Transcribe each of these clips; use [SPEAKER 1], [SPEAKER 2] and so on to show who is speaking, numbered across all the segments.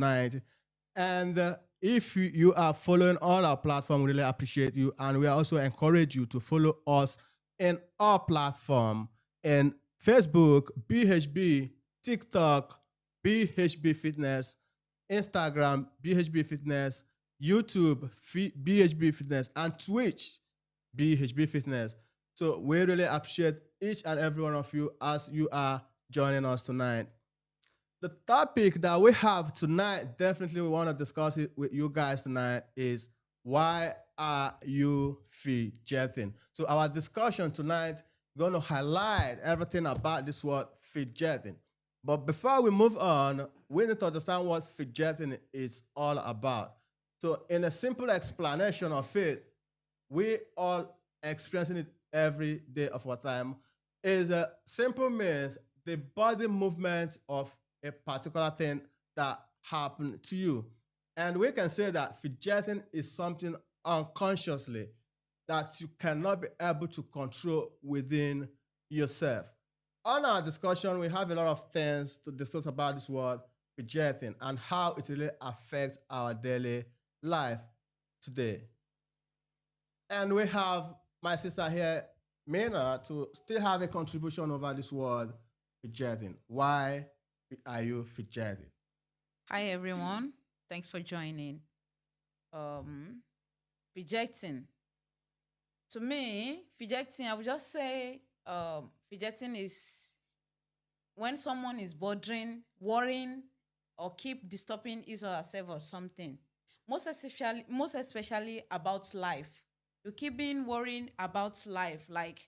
[SPEAKER 1] tonight. And if you are following all our platform, we really appreciate you. And we also encourage you to follow us in our platform in Facebook, BHB, TikTok, BHB Fitness, Instagram, BHB Fitness, YouTube, BHB Fitness, and Twitch, BHB Fitness. So we really appreciate each and every one of you as you are joining us tonight. The topic that we have tonight, definitely we want to discuss it with you guys tonight, is why are you fidgeting? So our discussion tonight going to highlight everything about this word fidgeting. But before we move on, we need to understand what fidgeting is all about. So in a simple explanation of it, we all experiencing it every day of our time, is a simple means the body movement of a particular thing that happened to you. And we can say that fidgeting is something unconsciously that you cannot be able to control within yourself. On our discussion, we have a lot of things to discuss about this word fidgeting and how it really affects our daily life today. And we have my sister here, Mena, to still have a contribution over this word fidgeting. Why are you fidgeting?
[SPEAKER 2] Hi everyone. Thanks for joining. Um, Fidgeting. To me, fidgeting, I would just say fidgeting is when someone is bothering, worrying, or keep disturbing his or herself or something. Most especially about life. You keep being worrying about life, like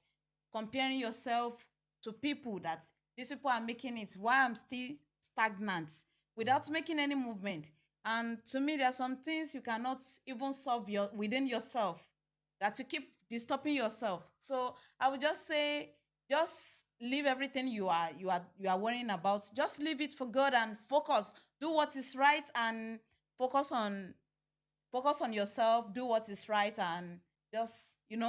[SPEAKER 2] comparing yourself to people that these people are making it, why I'm still stagnant without making any movement. And to me, there are some things you cannot even solve within yourself, that you keep disturbing yourself. So I would just say, just leave everything you are worrying about. Just leave it for God and focus. Do what is right and focus on focus on yourself. Do what is right and just
[SPEAKER 1] Yeah,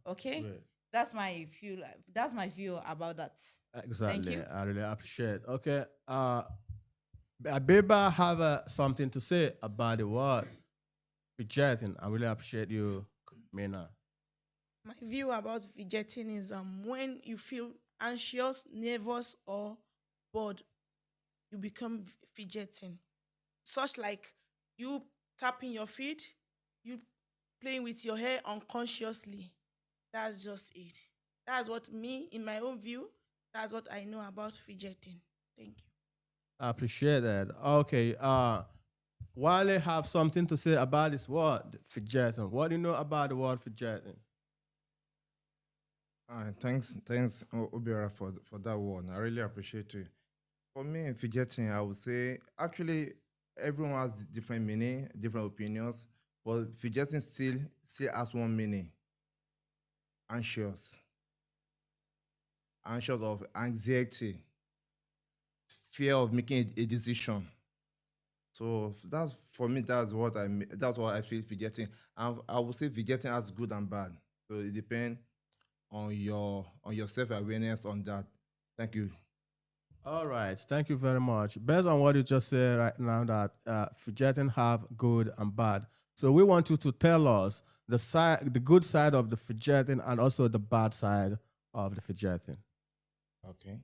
[SPEAKER 2] okay.
[SPEAKER 1] great.
[SPEAKER 2] That's my view about that. Thank
[SPEAKER 1] Exactly.
[SPEAKER 2] you.
[SPEAKER 1] I really appreciate. Okay. Biba have something to say about the word fidgeting. I really appreciate you, Mena.
[SPEAKER 3] My view about fidgeting is when you feel anxious, nervous, or bored, you become fidgeting. Such like you tapping your feet, you playing with your hair unconsciously. That's just it. That's what me, in my own view, that's what I know about fidgeting. Thank you.
[SPEAKER 1] I appreciate that. Okay. Wale have something to say about this word fidgeting. What do you know about the word fidgeting?
[SPEAKER 4] Thanks, Obiora, for that one. I really appreciate it. For me, fidgeting, I would say actually everyone has different meaning, different opinions, but fidgeting still has one meaning: anxious, anxious of anxiety, fear of making a decision. So that's for me. That's what I feel fidgeting. And I would say fidgeting has good and bad. So it depends on your self awareness on that. Thank you.
[SPEAKER 1] All right, thank you very much. Based on what you just said right now, that fidgeting have good and bad. So we want you to tell us the good side of the fidgeting, and also the bad side of the fidgeting.
[SPEAKER 4] Okay.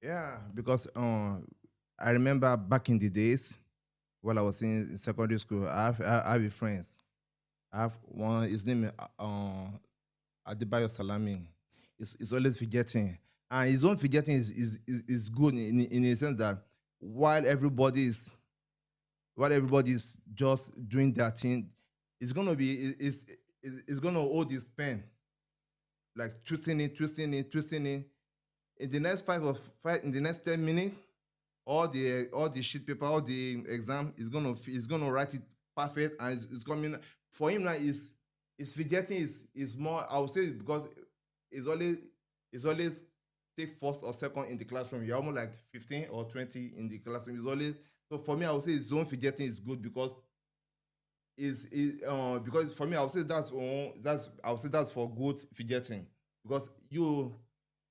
[SPEAKER 4] Yeah, because I remember back in the days while I was in secondary school, I have a friends. I have one. His name is Adebayo Salami. Is always forgetting, and his own forgetting is good in a sense that while everybody is while everybody's just doing their thing, it's gonna be it's gonna hold his pen, like twisting it. In the next five in the next 10 minutes, all the sheet paper, all the exam is gonna write it perfect, and it's coming for him now. Is forgetting is more. I would say because it's always it's always take first or second in the classroom. You're almost like 15 or 20 in the classroom. It's always so for me. I would say his own forgetting is good because for me I would say that's I would say that's for good forgetting because you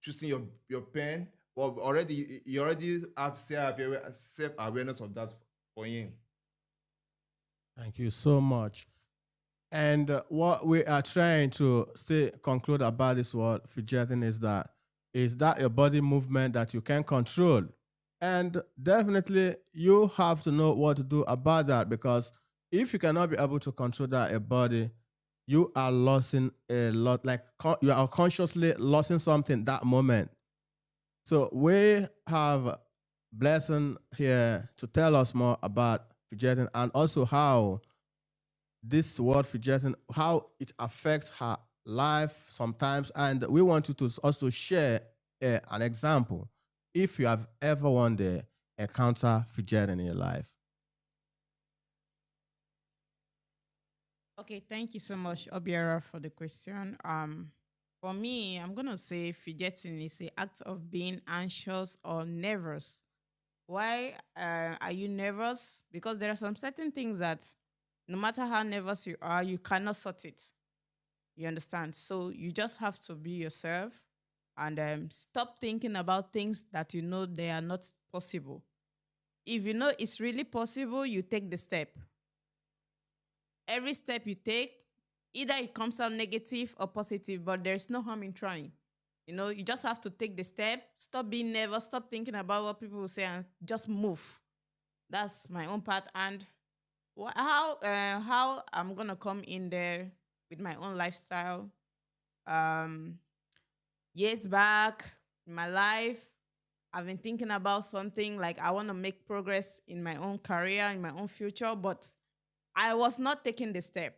[SPEAKER 4] choosing your pen, but already you already have self awareness of that. for him.
[SPEAKER 1] Thank you so much. And what we are trying to say, conclude about this word fidgeting is that your body movement that you can control. And definitely you have to know what to do about that, because if you cannot be able to control that your body, you are losing a lot, like you are consciously losing something that moment. So we have Blessing here to tell us more about fidgeting and also how this word fidgeting, how it affects her life sometimes. And we want you to also share an example if you have ever one day encounter fidgeting in your life.
[SPEAKER 5] Okay, thank you so much, Obiara, for the question. For me, I'm gonna say fidgeting is the act of being anxious or nervous. Why are you nervous? Because there are some certain things that, no matter how nervous you are, you cannot sort it. You understand? So you just have to be yourself and stop thinking about things that you know they are not possible. If you know it's really possible, you take the step. Every step you take, either it comes out negative or positive, but there's no harm in trying. You know, you just have to take the step, stop being nervous, stop thinking about what people will say, and just move. That's my own part. And how I'm gonna come in there with my own lifestyle. Um, Years back in my life, I've been thinking about something like I want to make progress in my own career, in my own future, but I was not taking the step.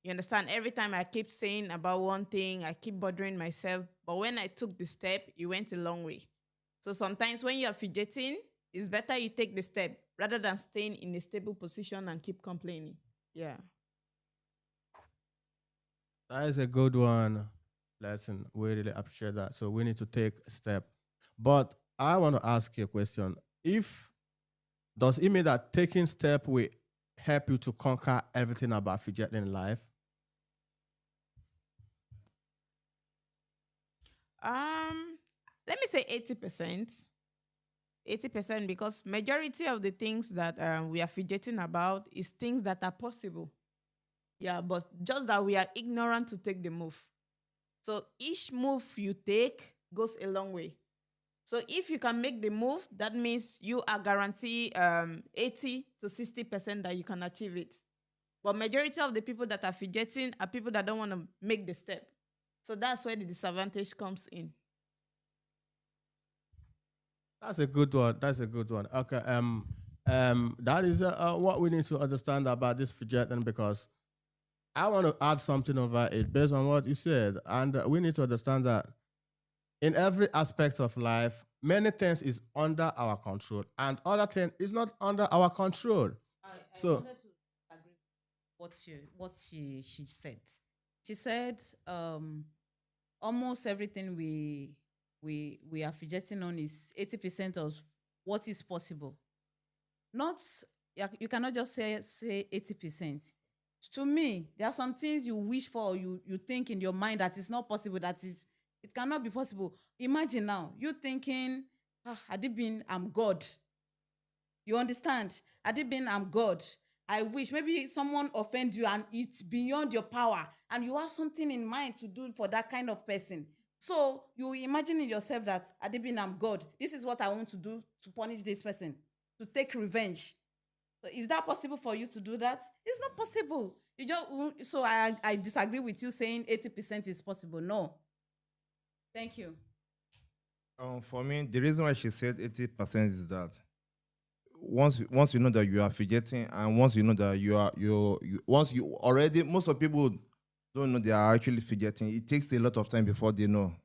[SPEAKER 5] You understand? Every time I keep saying about one thing, I keep bothering myself. But when I took the step, it went a long way. So sometimes when you're fidgeting, it's better you take the step rather than staying in a stable position and keep complaining. Yeah.
[SPEAKER 1] That is a good one. Lesson. We really appreciate that. So we need to take a step. But I want to ask you a question. If does it mean that taking step will help you to conquer everything about fidgeting in life?
[SPEAKER 5] Let me say 80%. 80% because majority of the things that we are fidgeting about is things that are possible. Yeah, but just that we are ignorant to take the move. So each move you take goes a long way. So if you can make the move, that means you are guaranteed 80 to 60% that you can achieve it. But majority of the people that are fidgeting are people that don't want to make the step. So that's where the disadvantage comes in.
[SPEAKER 1] That's a good one. That's a good one. Okay. That is what we need to understand about this fidgeting, because I want to add something over it based on what you said, and we need to understand that in every aspect of life, many things is under our control, and other things is not under our control.
[SPEAKER 2] I
[SPEAKER 1] So
[SPEAKER 2] wanted to agree with she said. She said almost everything we are fidgeting on is 80% of what is possible. Not you cannot just say 80%. To me, there are some things you wish for, you think in your mind that is not possible, it cannot be possible. Imagine now, you thinking, had it been I'm God. You understand? Had it been I'm God, I wish maybe someone offend you and it's beyond your power and you have something in mind to do for that kind of person. So you imagine in yourself that had it been I'm God, this is what I want to do to punish this person, to take revenge. So is that possible for you to do that? It's not possible. You just so I disagree with you saying 80% is possible. No. Thank you.
[SPEAKER 4] For me, the reason why she said 80% is that once you know that you are fidgeting, and once you know that once you already, most of people don't know they are actually fidgeting. It takes a lot of time before they know.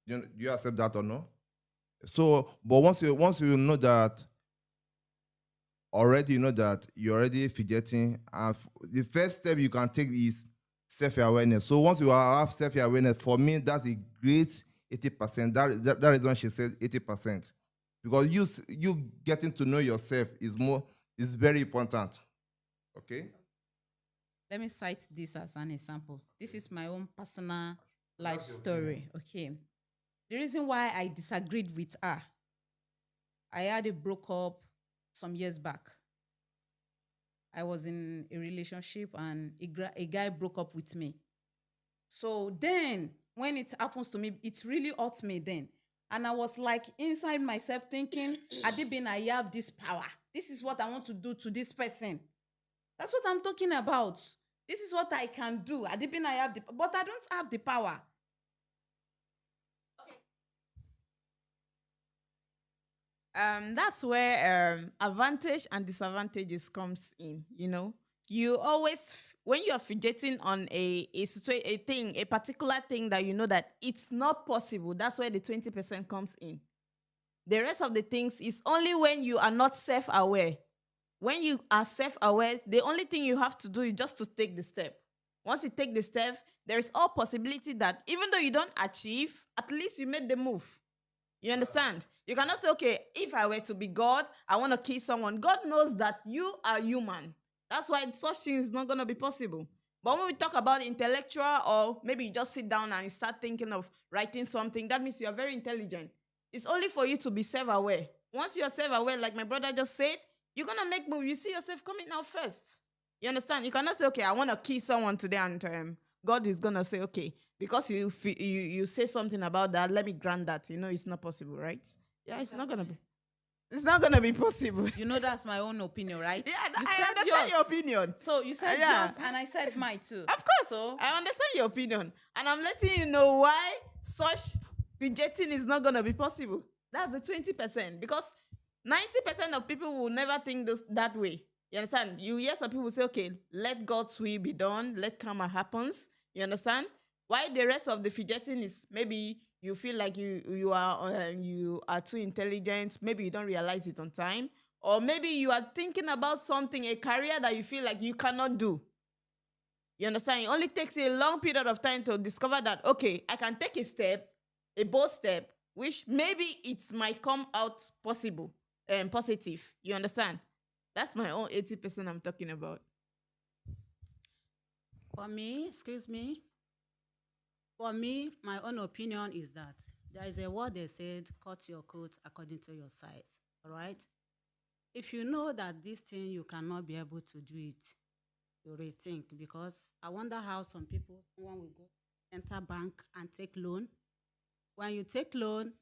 [SPEAKER 4] Do you accept that or no? So, but once you know that already, you know that you're already fidgeting, and the first step you can take is self-awareness. So once you have self-awareness, for me, that's a great 80%. That is when she said 80%. Because you getting to know yourself is very important. Okay?
[SPEAKER 2] Let me cite this as an example. This is my own personal life story. Okay. The reason why I disagreed with her, I had a broke up some years back. I was in a relationship and a guy broke up with me. So then, when it happens to me, it really hurts me then. And I was like inside myself thinking, Adibin, I have this power. This is what I want to do to this person. That's what I'm talking about. This is what I can do. Adibin, I have but I don't have the power.
[SPEAKER 5] That's where advantage and disadvantages comes in. You always when you are fidgeting on a thing, a particular thing that you know that it's not possible, that's where the 20% comes in. The rest of the things is only when you are not self-aware. When you are self-aware, the only thing you have to do is just to take the step. Once you take the step, there is all possibility that even though you don't achieve, at least you made the move. You understand? You cannot say, okay, if I were to be God, I want to kill someone. God knows that you are human. That's why such thing is not going to be possible. But when we talk about intellectual, or maybe you just sit down and you start thinking of writing something, that means you are very intelligent. It's only for you to be self-aware. Once you are self-aware, like my brother just said, you're going to make move. You see yourself coming out first. You understand? You cannot say, okay, I want to kill someone today, and God is going to say, okay, because you say something about that, let me grant that. It's not possible, right? Yeah, it's not going to be. It's not going to be possible.
[SPEAKER 2] That's my own opinion, right?
[SPEAKER 5] Yeah, I understand your opinion.
[SPEAKER 2] So you said yours, and I said mine too.
[SPEAKER 5] Of course.
[SPEAKER 2] So
[SPEAKER 5] I understand your opinion. And I'm letting you know why such fidgeting is not going to be possible. That's the 20%. Because 90% of people will never think that way. You understand? You hear some people say, okay, let God's will be done. Let karma happens. You understand? Why the rest of the fidgeting is maybe you feel like you are too intelligent. Maybe you don't realize it on time. Or maybe you are thinking about something, a career that you feel like you cannot do. You understand? It only takes you a long period of time to discover that, okay, I can take a step, a bold step, which maybe it might come out possible and positive. You understand? That's my own 80% I'm talking about.
[SPEAKER 6] For me, my own opinion is that there is a word they said, cut your coat according to your size, all right? If you know that this thing, you cannot be able to do it, you rethink, because I wonder how someone will go enter bank and take loan. When you take loan,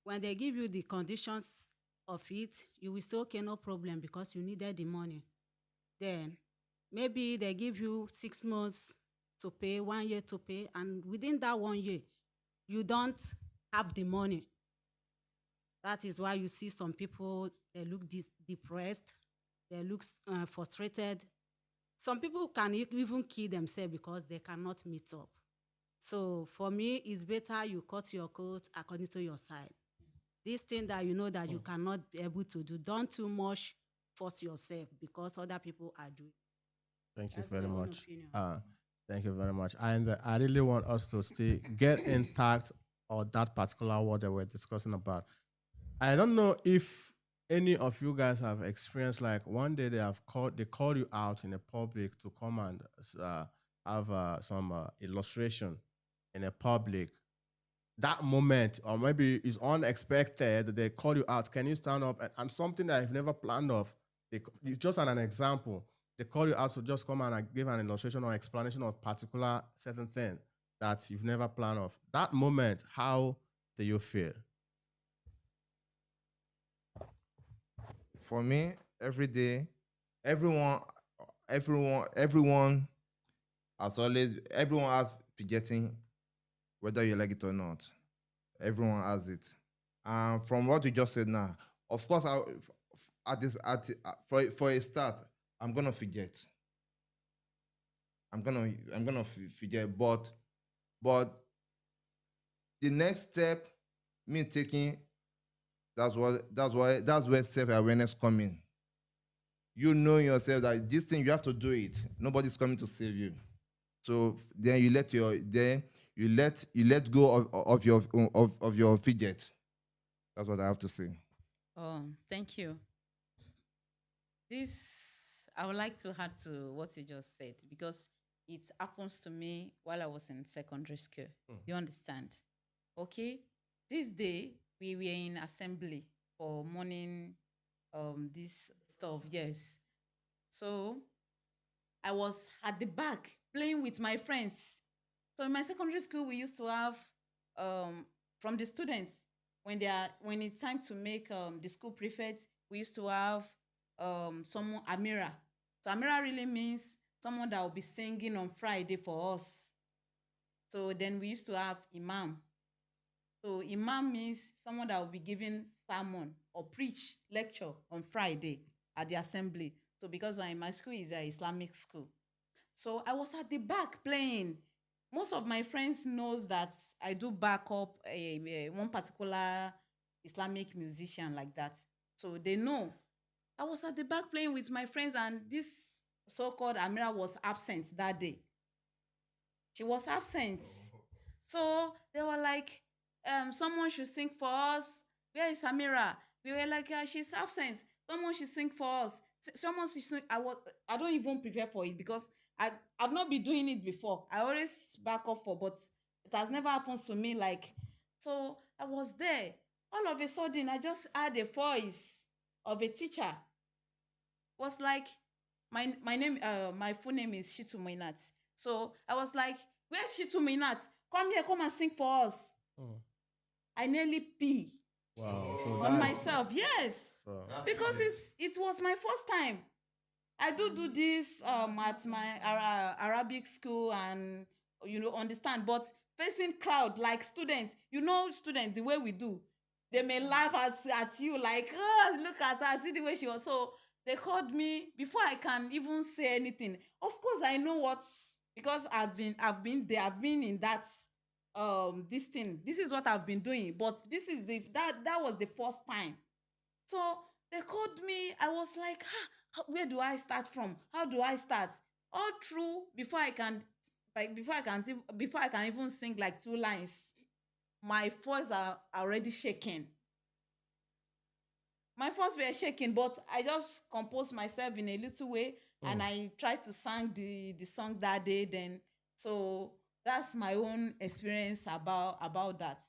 [SPEAKER 6] when they give you the conditions of it, you will say, okay, no problem, because you needed the money. Then maybe they give you 6 months to pay, 1 year to pay, and within that 1 year, you don't have the money. That is why you see some people, they look depressed, they look frustrated. Some people can even kill themselves because they cannot meet up. So for me, it's better you cut your coat according to your size. This thing that you know that you cannot be able to do, don't too much force yourself because other people are doing.
[SPEAKER 1] Thank you
[SPEAKER 6] That's
[SPEAKER 1] very
[SPEAKER 6] my own
[SPEAKER 1] much.
[SPEAKER 6] opinion.
[SPEAKER 1] Thank you very much. And I really want us to get intact on that particular word that we're discussing about. I don't know if any of you guys have experienced, like one day they call you out in the public to come and have some illustration in a public. That moment, or maybe it's unexpected, they call you out. Can you stand up? And something that I've never planned of. It's just an example. They call you out to just come and give an illustration or explanation of particular certain thing that you've never planned of. That moment, how do you feel?
[SPEAKER 4] For me, every day, everyone everyone has fidgeting, whether you like it or not. Everyone has it. From what you just said now, of course, for a start, I'm gonna forget. I'm gonna forget, but the next step, me taking, that's where self-awareness come in. You know yourself that this thing you have to do it. Nobody's coming to save you. So then you let go of your fidget. That's what I have to say.
[SPEAKER 2] Oh, thank you. This, I would like to add to what you just said because it happens to me while I was in secondary school. You understand? Okay? This day, we were in assembly for morning, this stuff, yes. So I was at the back playing with my friends. So in my secondary school, we used to have from the students when it's time to make the school prefect, we used to have someone Amira. So Amira really means someone that will be singing on Friday for us. So then we used to have Imam. So Imam means someone that will be giving sermon or preach lecture on Friday at the assembly. So because my school is an Islamic school. So I was at the back playing. Most of my friends knows that I do back up one particular Islamic musician like that. So they know. I was at the back playing with my friends, and this so-called Amira was absent that day. She was absent. So they were like, someone should sing for us. Where is Amira? We were like, she's absent. Someone should sing for us. Someone should sing. I don't even prepare for it because I've not been doing it before. I always back up for, but it has never happened to me. Like, so I was there. All of a sudden, I just heard a voice of a teacher. Was like, my full name is Shitu Minat. So I was like, where's Shitu Minat? Come here, come and sing for us.
[SPEAKER 1] Oh.
[SPEAKER 2] I nearly pee
[SPEAKER 1] Wow. So
[SPEAKER 2] on myself. Yes.
[SPEAKER 1] So,
[SPEAKER 2] Because it was my first time. I do this at my Arabic school, and understand, but facing crowd like students, students, the way we do, they may laugh at you like, oh, look at her, see the way she was. So they called me before I can even say anything. Of course, I know because I've been there, I've been in that this thing. This is what I've been doing, but this is that was the first time. So they called me. I was like, where do I start from? How do I start? All through before I can even sing like 2 lines, my voice are already shaking. My voice were shaking, but I just composed myself in a little way, and I tried to sing the song that day. Then, so that's my own experience about that.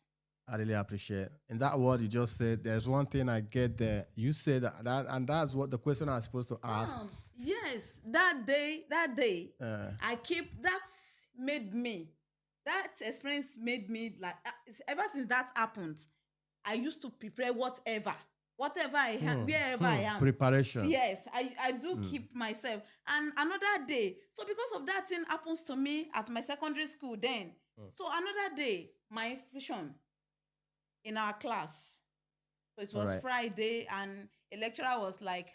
[SPEAKER 1] I really appreciate. In that word you just said, there's one thing I get there. You said that and that's what the question I was supposed to ask.
[SPEAKER 2] Yes, that day, that experience made me like, ever since that happened, I used to prepare whatever I have, wherever I am.
[SPEAKER 1] Preparation.
[SPEAKER 2] Yes, I do keep myself. And another day, so because of that thing happens to me at my secondary school then. So another day, my institution, in our class. So it was Friday, and a lecturer was like,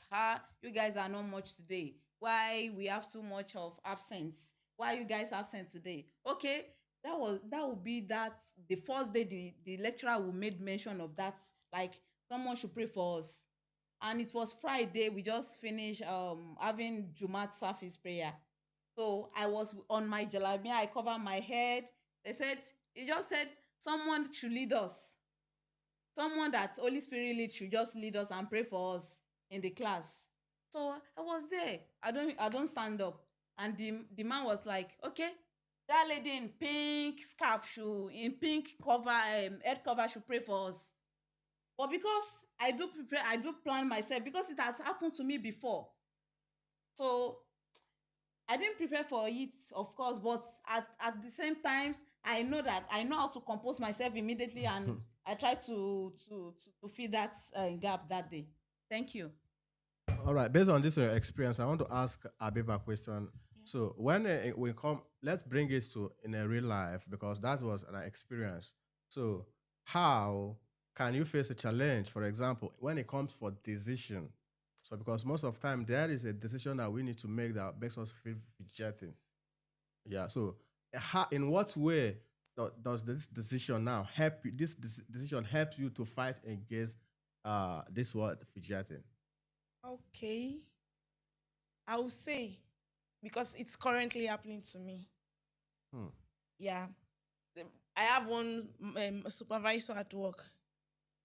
[SPEAKER 2] you guys are not much today. Why we have too much of absence? Why are you guys absent today? Okay, that would be the first day the lecturer will made mention of that, like someone should pray for us. And it was Friday, we just finished having Jumat service prayer. So I was on my jalabia, I covered my head. He just said someone should lead us. Someone that Holy Spirit lead should just lead us and pray for us in the class. So I was there. I don't stand up. And the man was like, okay, that lady in pink scarf in pink cover, head cover should pray for us. But because I do plan myself, because it has happened to me before. So I didn't prepare for it, of course, but at the same time, I know how to compose myself immediately, and I try to fill that gap that day. Thank you.
[SPEAKER 1] All right. Based on this experience, I want to ask Abib a question. Yeah. So when we come, let's bring it to in a real life, because that was an experience. So how can you face a challenge, for example, when it comes for decision? So because most of the time there is a decision that we need to make that makes us feel fidgeting. Yeah. So in what way does this decision now help you? This decision helps you to fight against this word fidgeting?
[SPEAKER 3] Okay. I would say, because it's currently happening to me. Yeah. I have one supervisor at work.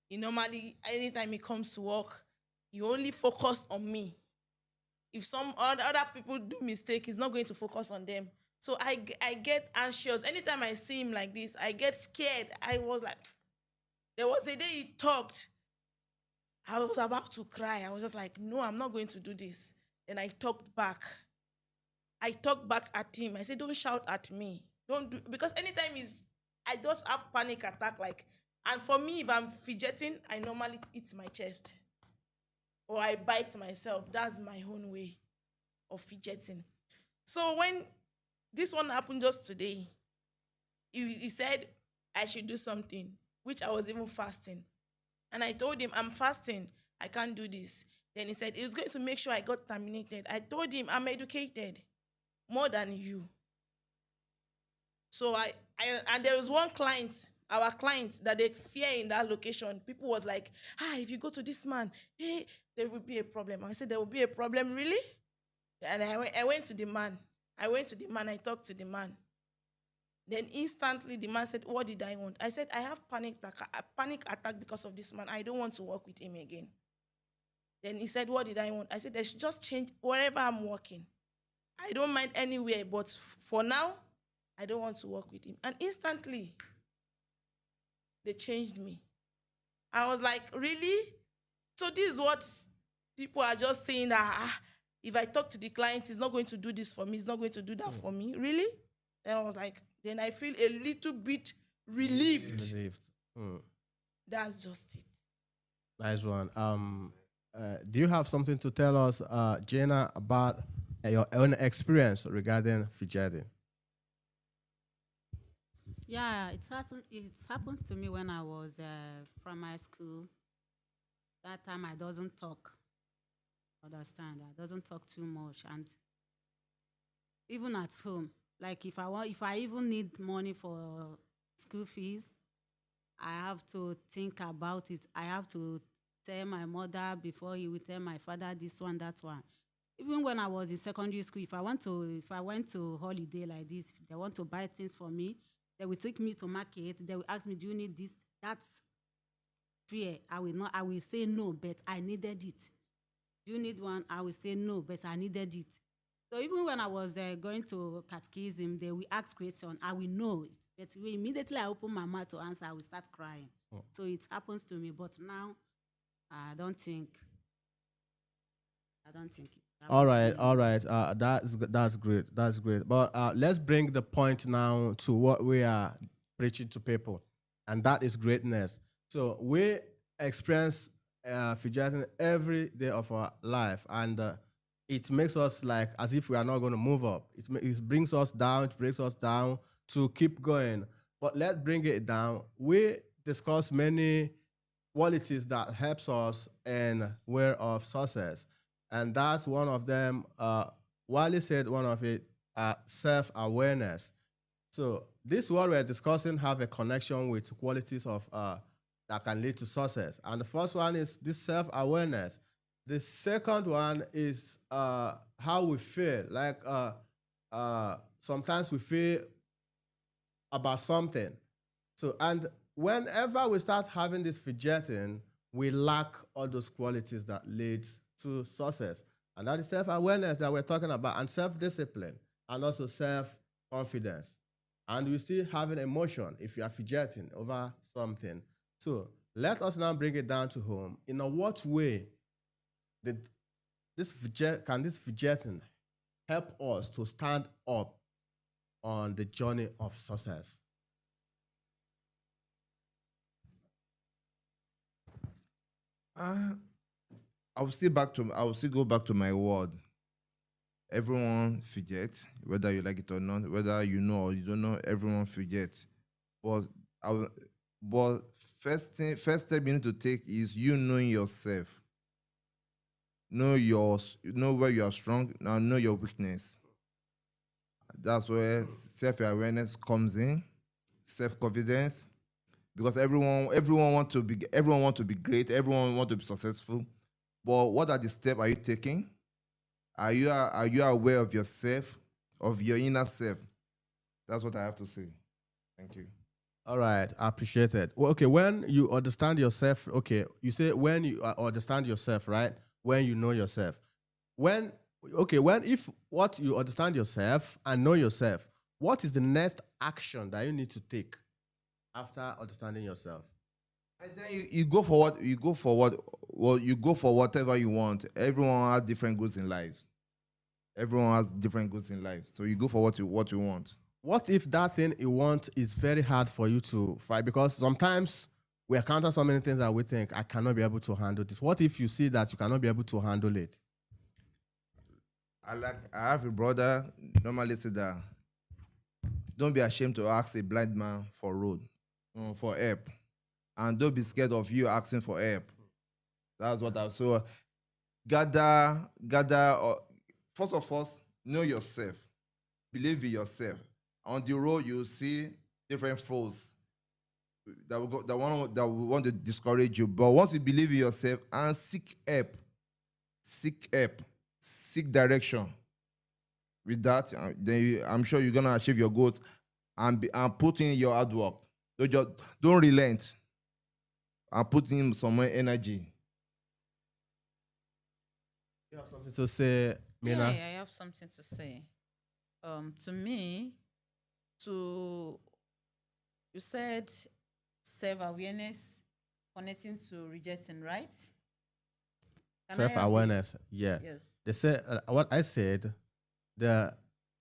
[SPEAKER 3] He normally, anytime he comes to work, he only focus on me. If some other people do mistake, he's not going to focus on them. So I get anxious. Anytime I see him like this, I get scared. I was like, there was a day he talked. I was about to cry. I was just like, no, I'm not going to do this. Then I talked back. I talked back at him. I said, don't shout at me. Don't do, because anytime I just have panic attack. Like, and for me, if I'm fidgeting, I normally hit my chest or I bite myself. That's my own way of fidgeting. So when this one happened just today, he said I should do something, which I was even fasting. And I told him, I'm fasting. I can't do this. Then he said he was going to make sure I got terminated. I told him, I'm educated more than you. So and there was one client, our client, that they fear in that location. People was like, if you go to this man, hey, there will be a problem. I said, there will be a problem, really? And I went to the man. I talked to the man. Then instantly the man said, what did I want? I said, I have panic attack because of this man. I don't want to work with him again. Then he said, what did I want? I said, they should just change wherever I'm working. I don't mind anywhere, but for now, I don't want to work with him. And instantly, they changed me. I was like, really? So this is what people are just saying that if I talk to the client, he's not going to do this for me. He's not going to do that for me. Really? Then I was like, then I feel a little bit relieved. That's just it.
[SPEAKER 1] Nice one. Do you have something to tell us, Jana, about your own experience regarding fidgeting?
[SPEAKER 6] Yeah, it happens to me when I was primary school. That time I doesn't talk. Understand? I doesn't talk too much, and even at home, like if I even need money for school fees, I have to think about it. I have to tell my mother before he will tell my father this one, that one. Even when I was in secondary school, if I went to holiday like this, if they want to buy things for me, they will take me to market. They will ask me, do you need this? That's fear. I will say no, but I needed it. Do you need one? I will say no, but I needed it. So even when I was going to catechism, they will ask questions. I will know it. But immediately I open my mouth to answer, I will start crying. Oh. So it happens to me. But now, I don't think it.
[SPEAKER 1] All right. That's great. That's great. But let's bring the point now to what we are preaching to people, and that is greatness. So we experience fidgeting every day of our life, and it makes us like as if we are not going to move up. It brings us down. It breaks us down to keep going. But let's bring it down. We discuss many qualities that helps us in way of success. And that's one of them. Wally said one of it, self-awareness. So this what we're discussing have a connection with qualities of that can lead to success. And the first one is this self-awareness. The second one is how we feel. Like sometimes we feel about something. So, and whenever we start having this fidgeting, we lack all those qualities that lead to success. And that is self-awareness that we're talking about, and self-discipline, and also self-confidence. And we still have an emotion if you are fidgeting over something. So let us now bring it down to home. In what way can this fidgeting help us to stand up on the journey of success?
[SPEAKER 4] I will still go back to my word. Everyone forgets, whether you like it or not, whether you know or you don't know, everyone forgets. But first step you need to take is you knowing yourself. Know where you are strong, now know your weakness. That's where self-awareness comes in, self-confidence. Because everyone want to be great, everyone want to be successful. But what are the steps are you taking? Are you aware of yourself, of your inner self? That's what I have to say. Thank you.
[SPEAKER 1] All right, I appreciate it. Well, okay, when you understand yourself, okay, you say when you understand yourself, right? When you know yourself. If what you understand yourself and know yourself, what is the next action that you need to take after understanding yourself?
[SPEAKER 4] And then you go for whatever you want. Everyone has different goals in life. Everyone has different goals in life, so you go for what you want.
[SPEAKER 1] What if that thing you want is very hard for you to fight? Because sometimes we encounter so many things that we think I cannot be able to handle this. What if you see that you cannot be able to handle it?
[SPEAKER 4] I have a brother normally say that don't be ashamed to ask a blind man for road, for help, and don't be scared of you asking for help. That's what I've so gather. First of all, know yourself, believe in yourself. On the road, you see different foes that will want to discourage you. But once you believe in yourself and seek help, seek direction. With that, I'm sure you're gonna achieve your goals and put in your hard work. Don't relent and put in some more energy.
[SPEAKER 1] You have something to say, Mina?
[SPEAKER 2] Yeah, I have something to say. To me, you said self-awareness connecting to rejecting, right? Can I help you?
[SPEAKER 1] Self-awareness, yeah.
[SPEAKER 2] Yes.
[SPEAKER 1] They said what I said. The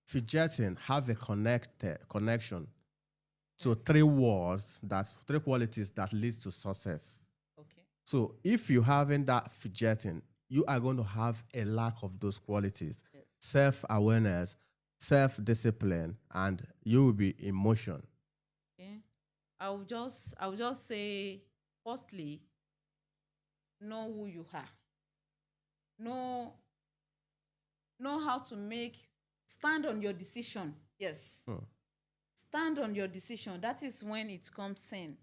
[SPEAKER 1] fidgeting have a connection to three qualities that leads to success.
[SPEAKER 2] Okay.
[SPEAKER 1] So if you haven't that fidgeting, you are going to have a lack of those qualities:
[SPEAKER 2] Yes.
[SPEAKER 1] self-awareness, self-discipline, and you will be in motion.
[SPEAKER 2] Okay. I will just say, firstly, know who you are. Know how to stand on your decision. Yes. Stand on your decision. That is when it comes in.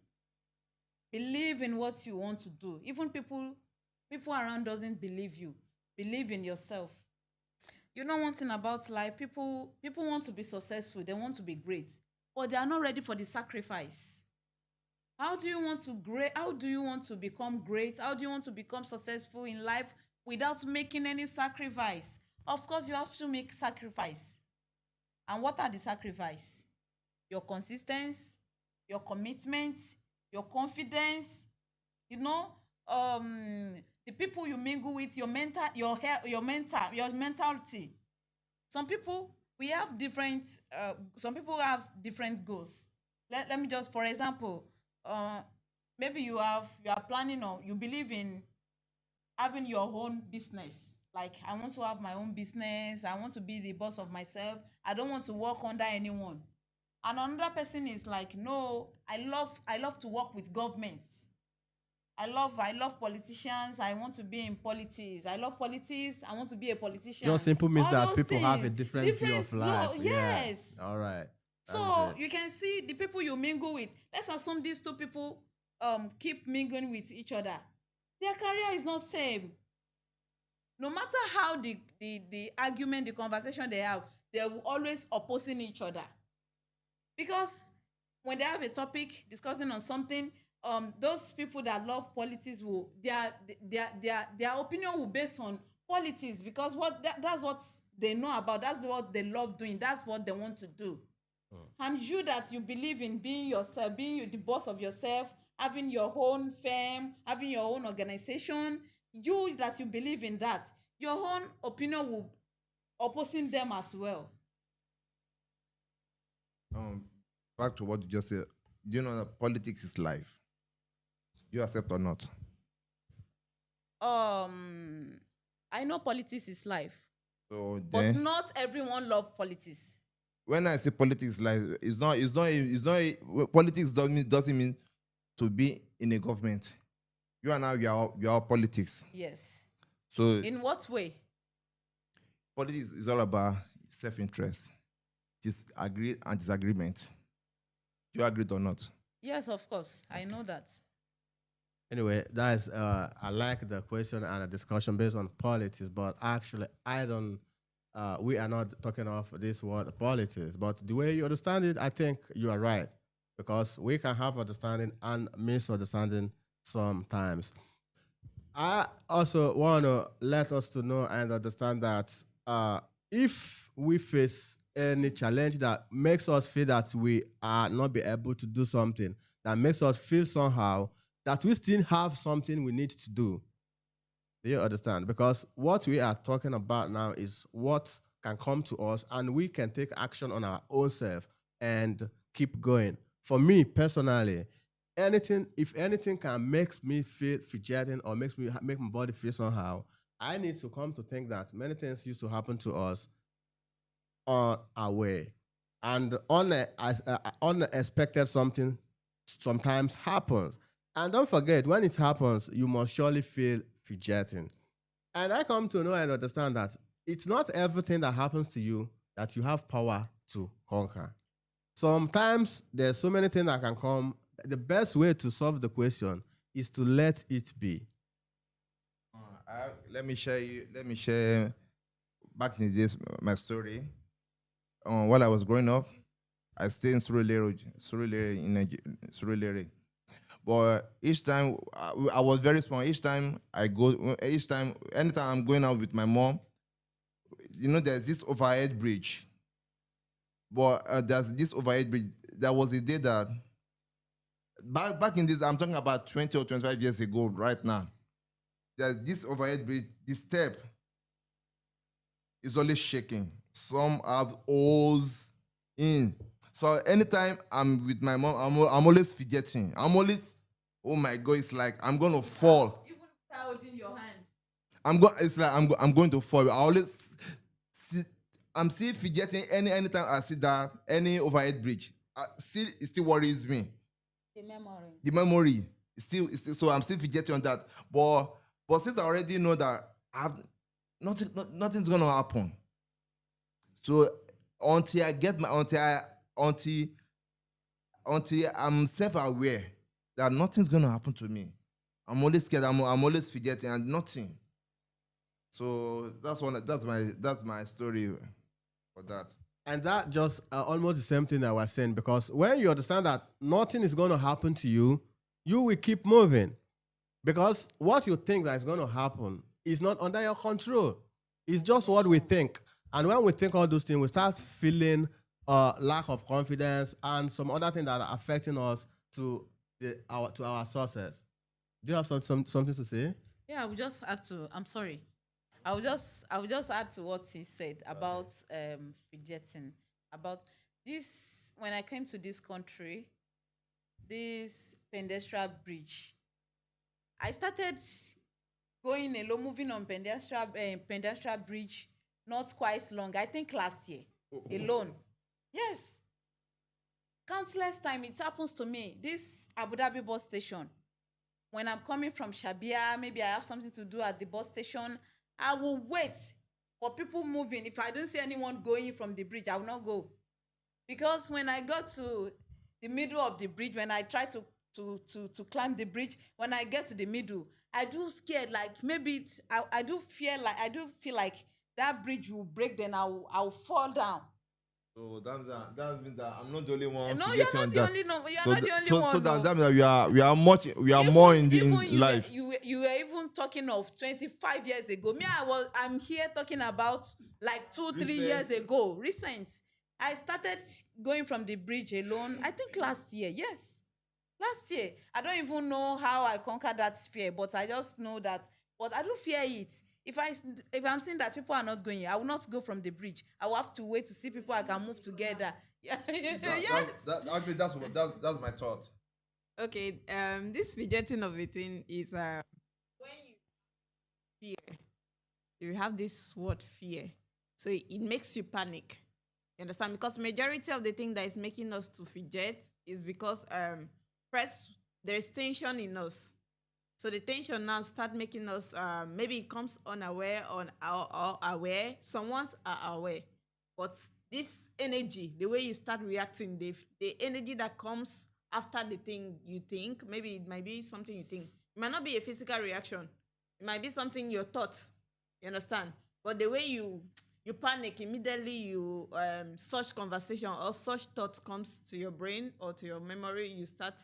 [SPEAKER 2] Believe in what you want to do. Even people around doesn't believe you. Believe in yourself. You know one thing about life, people want to be successful, they want to be great, but they are not ready for the sacrifice. How do you want to become great? How do you want to become successful in life without making any sacrifice? Of course, you have to make sacrifice. And what are the sacrifice? Your consistency, your commitment, your confidence, the people you mingle with, your mentality. Some people have different goals. Let me just, for example, maybe you are planning, or you believe in having your own business. Like, I want to have my own business. I want to be the boss of myself. I don't want to work under anyone. And another person is like, no, I love to work with governments. I love politicians. I want to be in politics. I love politics. I want to be a politician.
[SPEAKER 1] Just simple means
[SPEAKER 2] All
[SPEAKER 1] that
[SPEAKER 2] those
[SPEAKER 1] people have a
[SPEAKER 2] things.
[SPEAKER 1] different view of life.
[SPEAKER 2] No, yes.
[SPEAKER 1] Yeah. All right.
[SPEAKER 2] So you can see the people you mingle with. Let's assume these two people keep mingling with each other. Their career is not same. No matter how the argument, the conversation they have, they will always opposing each other. Because when they have a topic discussing on something, those people that love politics will their opinion will base on politics, because that's what they know about, that's what they love doing, that's what they want to do. And you that you believe in being yourself, being the boss of yourself, having your own firm, having your own organization, you that you believe in that, your own opinion will opposing them as well.
[SPEAKER 4] Back to what you just said. Do you know that politics is life? You accept or not?
[SPEAKER 2] I know politics is life,
[SPEAKER 4] So
[SPEAKER 2] but
[SPEAKER 4] then,
[SPEAKER 2] not everyone loves politics.
[SPEAKER 4] when I say politics is life, it's not. Politics doesn't mean to be in a government. You and I, we are politics.
[SPEAKER 2] Yes.
[SPEAKER 4] So
[SPEAKER 2] In what way?
[SPEAKER 4] politics is all about self-interest, disagree and disagreement. Do you agree or not?
[SPEAKER 2] Yes, of course. I know that.
[SPEAKER 1] Anyway, that is, I like the question and the discussion based on politics, but actually, I don't, we are not talking of this word politics, but the way you understand it, I think you are right, because we can have understanding and misunderstanding sometimes. I also want to let us to know and understand that if we face any challenge that makes us feel that we are not be able to do something, that makes us feel somehow that we still have something we need to do. Do you understand? Because what we are talking about now is what can come to us and we can take action on our own self and keep going. For me personally, if anything can make me feel fidgeting or make my body feel somehow, I need to come to think that many things used to happen to us on our way, and unexpected something sometimes happens. And don't forget, when it happens, you must surely feel fidgeting. And I come to know and understand that it's not everything that happens to you that you have power to conquer. Sometimes there's so many things that can come. The best way to solve the question is to let it be.
[SPEAKER 4] Let me share back in the days my story. While I was growing up, I stayed in Surulere in Surulere. But each time I was very small. Anytime I'm going out with my mom, there's this overhead bridge. But there's this overhead bridge. There was a day that back in this, I'm talking about 20 or 25 years ago, right now. There's this overhead bridge. The step is always shaking. Some have holes in. So anytime I'm with my mom, I'm always forgetting. I'm always, oh my God, it's like I'm gonna fall.
[SPEAKER 2] Even held in your hand.
[SPEAKER 4] It's like I'm going to fall. I always I'm still forgetting anytime I see that any overhead bridge. It still worries me. The memory is still so I'm still forgetting on that. But since I already know that nothing's gonna happen. So until I get until I'm self-aware that nothing's gonna happen to me, I'm always scared. I'm always forgetting and nothing. So that's my story for that.
[SPEAKER 1] And that just almost the same thing that we're saying, because when you understand that nothing is going to happen to you, you will keep moving. Because what you think that is going to happen is not under your control. It's just what we think. And when we think all those things, we start feeling lack of confidence and some other things that are affecting us to our sources. Do you have something to say?
[SPEAKER 2] Yeah, I would just add to. I'm sorry. I would just add to what he said about fidgeting. About this, when I came to this country, this pedestrian bridge, I started going alone, moving on pedestrian bridge, not quite long. I think last year, alone. Yes. Countless time it happens to me. This Abu Dhabi bus station, when I'm coming from Shabia, maybe I have something to do at the bus station, I will wait for people moving. If I don't see anyone going from the bridge, I will not go. Because when I got to the middle of the bridge, when I try to climb the bridge, when I get to the middle, I do scared, like maybe I do feel like that bridge will break, then I'll fall down.
[SPEAKER 4] So that means that I'm not the only one.
[SPEAKER 2] No, you're not the only one.
[SPEAKER 4] So that means that we are more in life.
[SPEAKER 2] You were even talking of 25 years ago. Me, I'm here talking about like 2-3 years ago. Recent. I started going from the bridge alone. I think last year. Yes, last year. I don't even know how I conquered that fear, but I just know that. But I do fear it. If I'm seeing that people are not going, I will not go from the bridge. I will have to wait to see people I can move together. Yeah,
[SPEAKER 4] Actually, that's my thought.
[SPEAKER 5] Okay, this fidgeting of a thing is when you fear, you have this word fear, so it makes you panic. You understand? Because majority of the thing that is making us to fidget is because first there is tension in us. So the tension now start making us, maybe it comes unaware or aware. Some ones are aware. But this energy, the way you start reacting, the energy that comes after the thing you think, maybe it might be something you think. It might not be a physical reaction. It might be something your thoughts. You understand? But the way you panic, immediately you such conversation or such thought comes to your brain or to your memory, you start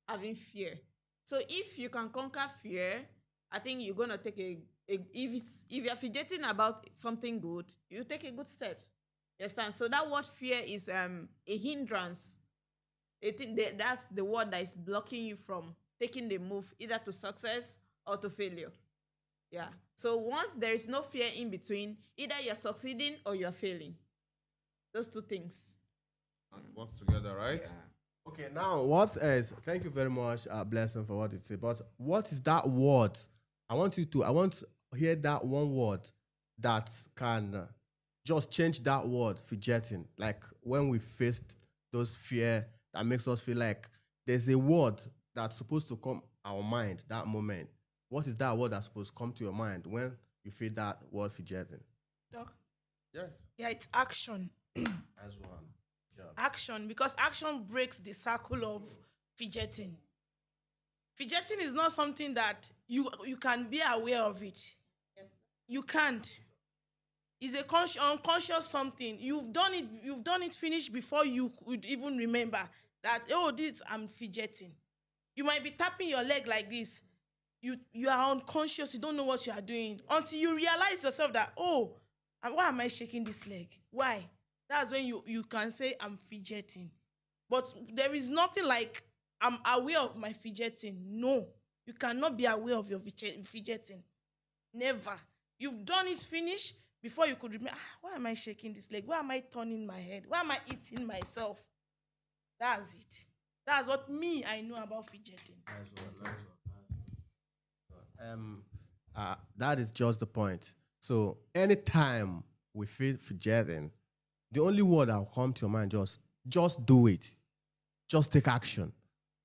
[SPEAKER 5] having fear. So if you can conquer fear, I think you're gonna take if you're fidgeting about something good, you take a good step. You understand? So that word fear is a hindrance. That's the word that is blocking you from taking the move either to success or to failure. Yeah. So once there is no fear in between, either you're succeeding or you're failing. Those two things.
[SPEAKER 4] Works together, right?
[SPEAKER 1] Okay, now what is? Thank you very much, Blessing, for what you say. But what is that word? I want to hear that one word that can just change that word, fidgeting. Like when we faced those fear that makes us feel like there's a word that's supposed to come our mind that moment. What is that word that's supposed to come to your mind when you feel that word fidgeting?
[SPEAKER 3] Doc?
[SPEAKER 1] Yeah,
[SPEAKER 3] Yeah, it's action.
[SPEAKER 1] as one. Yeah.
[SPEAKER 3] Action, because action breaks the circle of fidgeting. Fidgeting is not something that you can be aware of it. You can't. It's a unconscious something. You've done it finished before you could even remember that, oh, this, I'm fidgeting. You might be tapping your leg like this. You are unconscious. You don't know what you are doing until you realize yourself that, oh, why am I shaking this leg? Why? That's when you can say I'm fidgeting. But there is nothing like I'm aware of my fidgeting. No, you cannot be aware of your fidgeting. Never. You've done it finish before you could remember, why am I shaking this leg? Why am I turning my head? Why am I eating myself? That's it. That's what I know about fidgeting.
[SPEAKER 1] That is just the point. So anytime we feel fidgeting, the only word that will come to your mind, just do it. Just take action.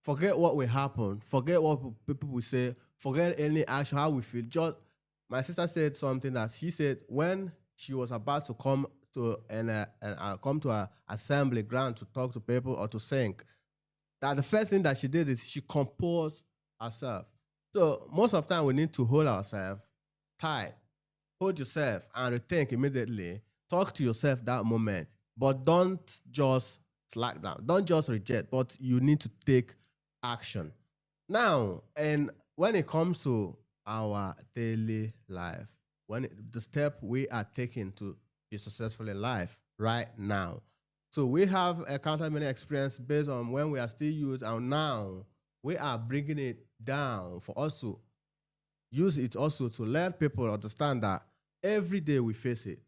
[SPEAKER 1] Forget what will happen. Forget what people will say. Forget any action, how we feel. Just my sister said something that she said when she was about to come to come to an assembly ground to talk to people or to sing, that the first thing that she did is she composed herself. So most of the time we need to hold ourselves tight. Hold yourself and rethink immediately. Talk to yourself that moment. But don't just slack down. Don't just reject, but you need to take action. Now, and when it comes to our daily life, the step we are taking to be successful in life right now. So we have a counter experience based on when we are still youth, and now we are bringing it down for us to use it also to let people understand that every day we face it.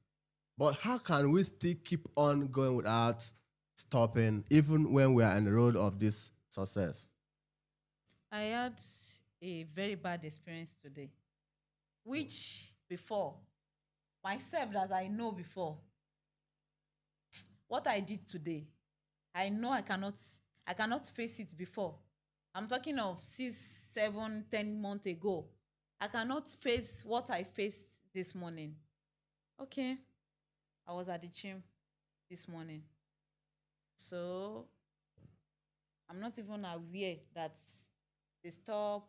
[SPEAKER 1] But how can we still keep on going without stopping, even when we are on the road of this success?
[SPEAKER 2] I had a very bad experience today, which before, myself that I know before, what I did today, I know I cannot face it before. I'm talking of 6, 7, 10 months ago. I cannot face what I faced this morning. Okay, I was at the gym this morning. So I'm not even aware that they stop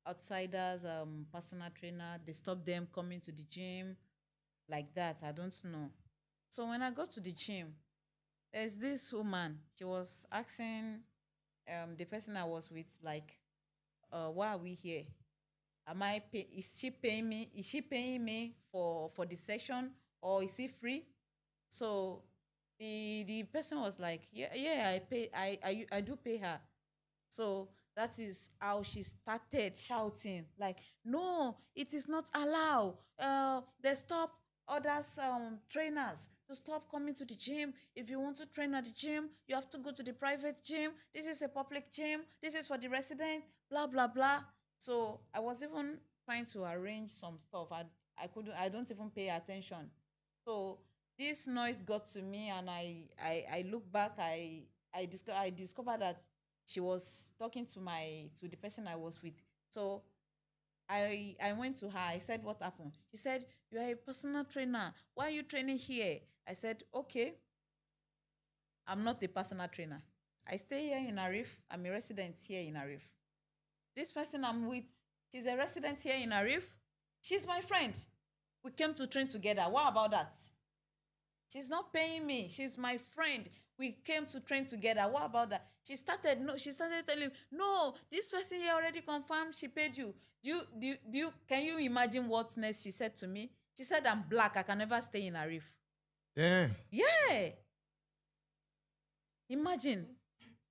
[SPEAKER 2] outsiders, personal trainer, they stop them coming to the gym like that. I don't know. So when I got to the gym, there's this woman. She was asking the person I was with, like, why are we here? Is she paying me? Is she paying me for the session, or is it free? So the person was like, yeah, I do pay her. So that is how she started shouting, like, no, it is not allowed. They stop others trainers to stop coming to the gym. If you want to train at the gym, you have to go to the private gym. This is a public gym. This is for the residents, blah blah blah. So I was even trying to arrange some stuff. I don't even pay attention. So this noise got to me, and I look back. I discovered that she was talking to the person I was with. So I went to her. I said, what happened? She said, you are a personal trainer. Why are you training here? I said, okay, I'm not a personal trainer. I stay here in Arif. I'm a resident here in Arif. This person I'm with, she's a resident here in Arif. She's my friend. We came to train together. What about that? She's not paying me. She's my friend. We came to train together. What about that? She started telling me, no, this person here already confirmed she paid you. Can you imagine what next she said to me? She said, I'm black. I can never stay in Arif.
[SPEAKER 4] Damn.
[SPEAKER 2] Yeah. Imagine.